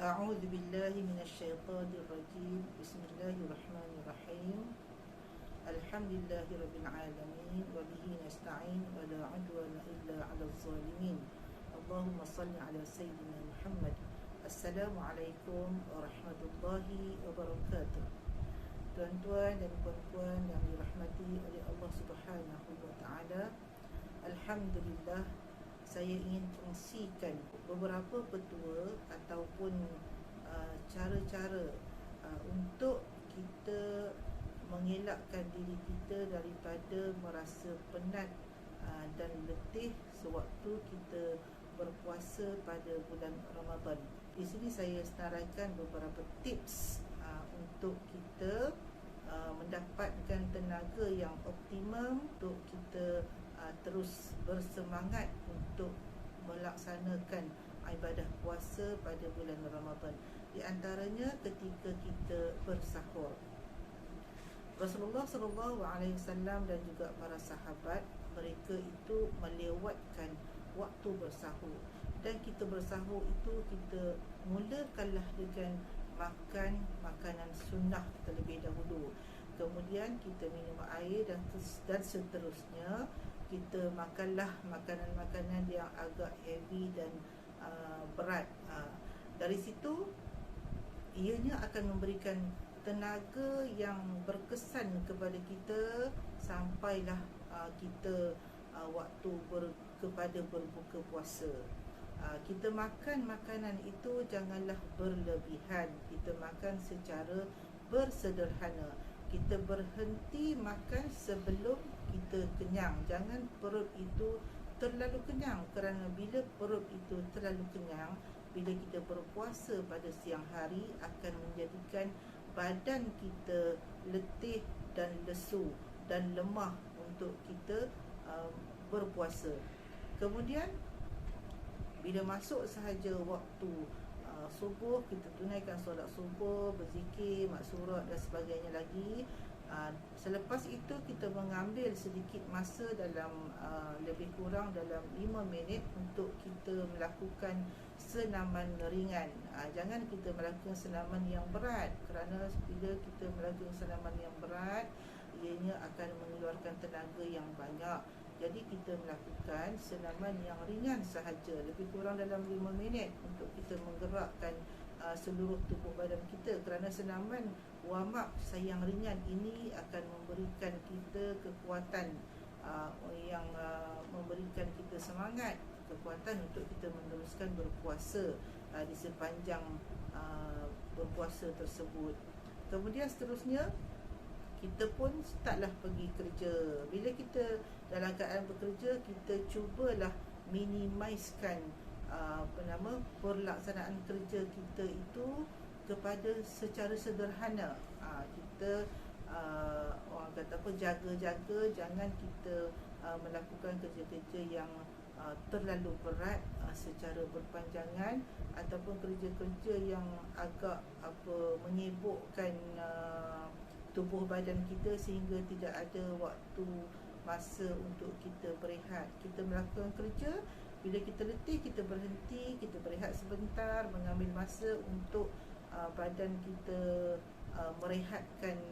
أعوذ بالله من الشيطان الرجيم. بسم الله الرحمن الرحيم. الحمد لله رب العالمين وبه نستعين ولا عدوان إلا على الظالمين. اللهم صل على سيدنا محمد. Assalamualaikum warahmatullahi wabarakatuh. Tuan-tuan dan puan-puan yang dirahmati oleh Allah Subhanahu wa taala, alhamdulillah, saya ingin kongsikan beberapa petua ataupun cara-cara untuk kita mengelakkan diri kita daripada merasa penat dan letih sewaktu kita berpuasa pada bulan Ramadan. Di sini saya senaraikan beberapa tips untuk kita mendapatkan tenaga yang optimum untuk kita terus bersemangat untuk melaksanakan ibadah puasa pada bulan Ramadan. Di antaranya ketika kita bersahur. Rasulullah SAW dan juga para sahabat, mereka itu melewatkan waktu bersahur. Dan kita bersahur itu, kita mulakanlah dengan makan makanan sunnah terlebih dahulu. Kemudian kita minum air dan seterusnya kita makanlah makanan-makanan yang agak heavy dan berat. Dari situ ianya akan memberikan tenaga yang berkesan kepada kita sampailah kita waktu kepada berbuka puasa. Kita makan makanan itu janganlah berlebihan. Kita makan secara bersederhana. Kita berhenti makan sebelum kita kenyang. Jangan perut itu terlalu kenyang, kerana bila perut itu terlalu kenyang, bila kita berpuasa pada siang hari, akan menjadikan badan kita letih dan lesu dan lemah untuk kita berpuasa. Kemudian bila masuk sahaja waktu subuh, kita tunaikan solat subuh, berzikir, maksurat dan sebagainya lagi. Selepas itu kita mengambil sedikit masa dalam lebih kurang dalam 5 minit untuk kita melakukan senaman ringan. Jangan kita melakukan senaman yang berat, kerana bila kita melakukan senaman yang berat, ianya akan mengeluarkan tenaga yang banyak. Jadi kita melakukan senaman yang ringan sahaja, lebih kurang dalam 5 minit untuk kita menggerakkan seluruh tubuh badan kita. Kerana senaman warm up yang ringan ini akan memberikan kita kekuatan yang memberikan kita semangat, kekuatan untuk kita meneruskan berpuasa di sepanjang berpuasa tersebut. Kemudian seterusnya, kita pun startlah pergi kerja. Bila kita dalam keadaan bekerja, kita cubalah minimizekan pelaksanaan kerja kita itu kepada secara sederhana. Kita orang kata apa, jaga-jaga jangan kita melakukan kerja-kerja yang terlalu berat secara berpanjangan, ataupun kerja-kerja yang agak menyibukkan tubuh badan kita sehingga tidak ada waktu masa untuk kita berehat. Kita melakukan kerja, bila kita letih, kita berhenti, kita berehat sebentar, mengambil masa untuk badan kita merehatkan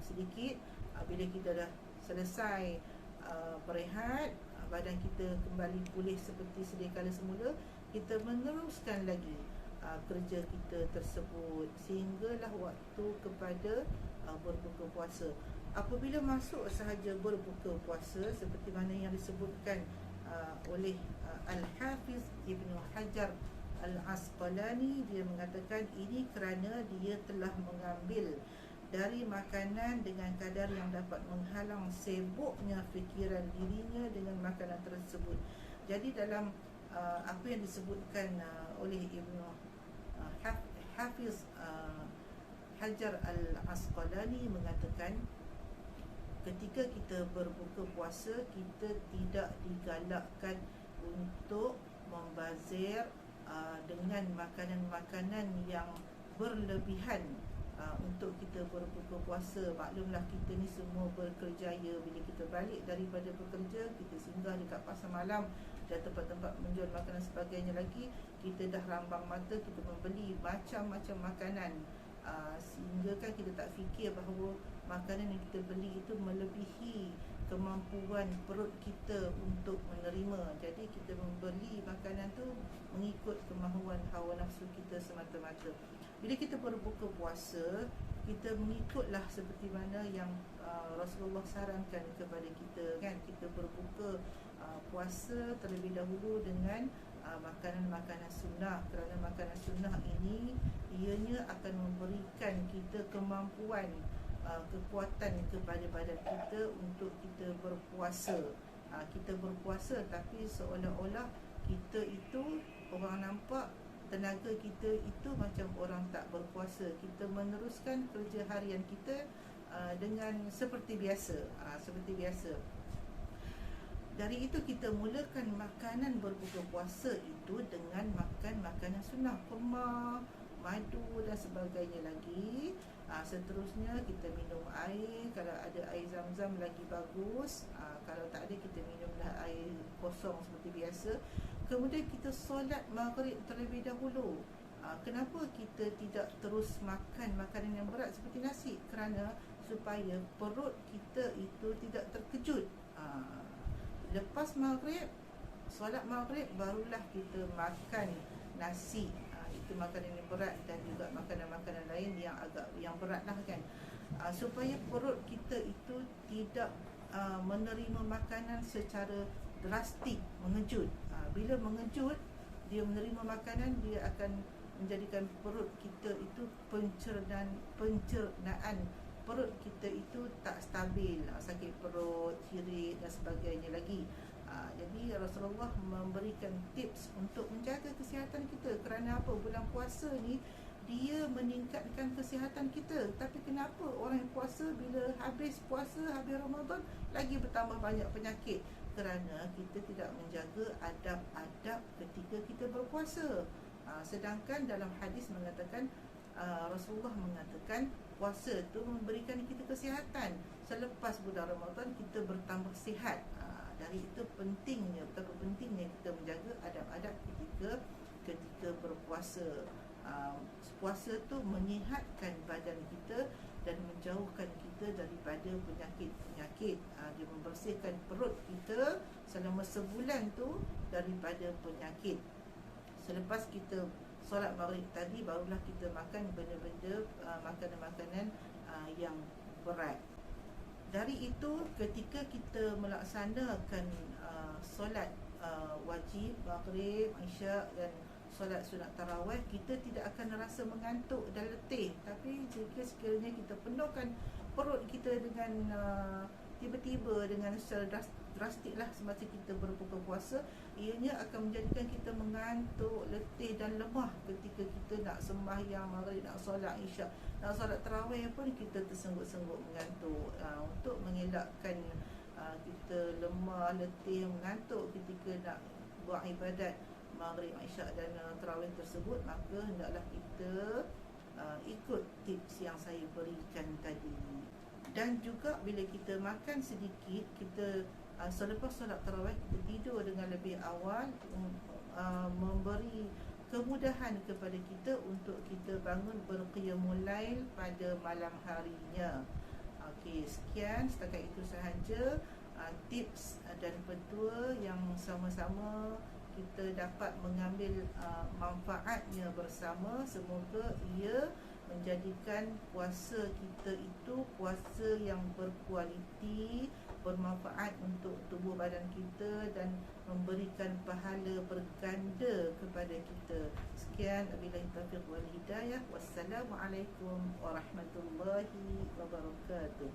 sedikit. Bila kita dah selesai berehat, badan kita kembali pulih seperti sedia kala semula, kita meneruskan lagi kerja kita tersebut sehinggalah waktu kepada berbuka puasa. Apabila masuk sahaja berbuka puasa, seperti mana yang disebutkan oleh Al-Hafiz Ibn Hajar Al-Asqalani, dia mengatakan ini kerana dia telah mengambil dari makanan dengan kadar yang dapat menghalang sibuknya fikiran dirinya dengan makanan tersebut. Jadi dalam apa yang disebutkan oleh Hafiz Hajar Al-Asqalani mengatakan, ketika kita berbuka puasa, kita tidak digalakkan untuk membazir dengan makanan-makanan yang berlebihan untuk kita berbuka puasa. Maklumlah kita ni semua berkerjaya. Bila kita balik daripada bekerja, kita singgah dekat pasar malam dan tempat-tempat menjual makanan sebagainya lagi, kita dah rambang mata, kita membeli macam-macam makanan, sehingga kan kita tak fikir bahawa makanan yang kita beli itu melebihi kemampuan perut kita untuk menerima. Jadi kita membeli makanan tu mengikut kemahuan hawa nafsu kita semata-mata. Bila kita berbuka puasa, kita mengikutlah seperti mana yang Rasulullah sarankan kepada kita, kan. Kita berbuka puasa terlebih dahulu dengan makanan-makanan sunnah, kerana makanan sunnah ini ianya akan memberikan kita kemampuan, kekuatan kepada badan kita untuk kita berpuasa. Kita berpuasa tapi seolah-olah kita itu, orang nampak tenaga kita itu macam orang tak berpuasa. Kita meneruskan kerja harian kita dengan seperti biasa, Dari itu kita mulakan makanan berbuka puasa itu dengan makan makanan sunnah, kurma, madu dan sebagainya lagi. Seterusnya kita minum air, kalau ada air zam-zam lagi bagus. Kalau tak ada, kita minumlah air kosong seperti biasa. Kemudian kita solat maghrib terlebih dahulu. Kenapa kita tidak terus makan makanan yang berat seperti nasi? Kerana supaya perut kita itu tidak terkejut. Lepas maghrib, solat maghrib, barulah kita makan nasi. Itu makanan yang berat, dan juga makanan-makanan lain yang berat lah, kan. Supaya perut kita itu tidak menerima makanan secara drastik, mengejut. Bila mengejut, dia menerima makanan, dia akan menjadikan perut kita itu pencernaan perut kita itu tak stabil, sakit perut, hirit dan sebagainya lagi. Jadi Rasulullah memberikan tips untuk menjaga kesihatan kita. Kerana apa? Bulan puasa ni dia meningkatkan kesihatan kita. Tapi kenapa orang yang puasa, bila habis puasa, habis Ramadan, lagi bertambah banyak penyakit? Kerana kita tidak menjaga adab-adab ketika kita berpuasa. Sedangkan dalam hadis mengatakan, Rasulullah mengatakan puasa tu memberikan kita kesihatan. Selepas bulan Ramadan kita bertambah sihat. Dari itu pentingnya, betapa pentingnya kita menjaga adab-adab ketika berpuasa. Puasa tu menyihatkan badan kita dan menjauhkan kita daripada penyakit-penyakit. Dia membersihkan perut kita selama sebulan tu daripada penyakit. Selepas kita solat maghrib tadi, barulah kita makan benda-benda, makanan-makanan yang berat. Dari itu, ketika kita melaksanakan solat wajib, maghrib, isyak dan solat sunat tarawih, kita tidak akan rasa mengantuk dan letih. Tapi jika sekiranya kita penuhkan perut kita dengan tiba-tiba, dengan secara drastik lah semasa kita berbuka puasa, ianya akan menjadikan kita mengantuk, letih dan lemah ketika kita nak sembahyang maghrib, nak solat isyak, nak solat tarawih pun kita tersengut-sengut mengantuk. Untuk mengelakkan kita lemah, letih, mengantuk ketika nak buat ibadat maghrib, isyak dan tarawih tersebut, maka hendaklah kita ikut tips yang saya berikan tadi. Dan juga bila kita makan sedikit, kita selepas solat tarawih kita tidur dengan lebih awal, memberi kemudahan kepada kita untuk kita bangun berqiyamul lail pada malam harinya. Okey, sekian, setakat itu sahaja tips dan petua yang sama-sama kita dapat mengambil manfaatnya bersama. Semoga ia menjadikan puasa kita itu puasa yang berkualiti, bermanfaat untuk tubuh badan kita dan memberikan pahala berganda kepada kita. Sekian, wabillahi taufiq wal hidayah. Wassalamualaikum warahmatullahi wabarakatuh.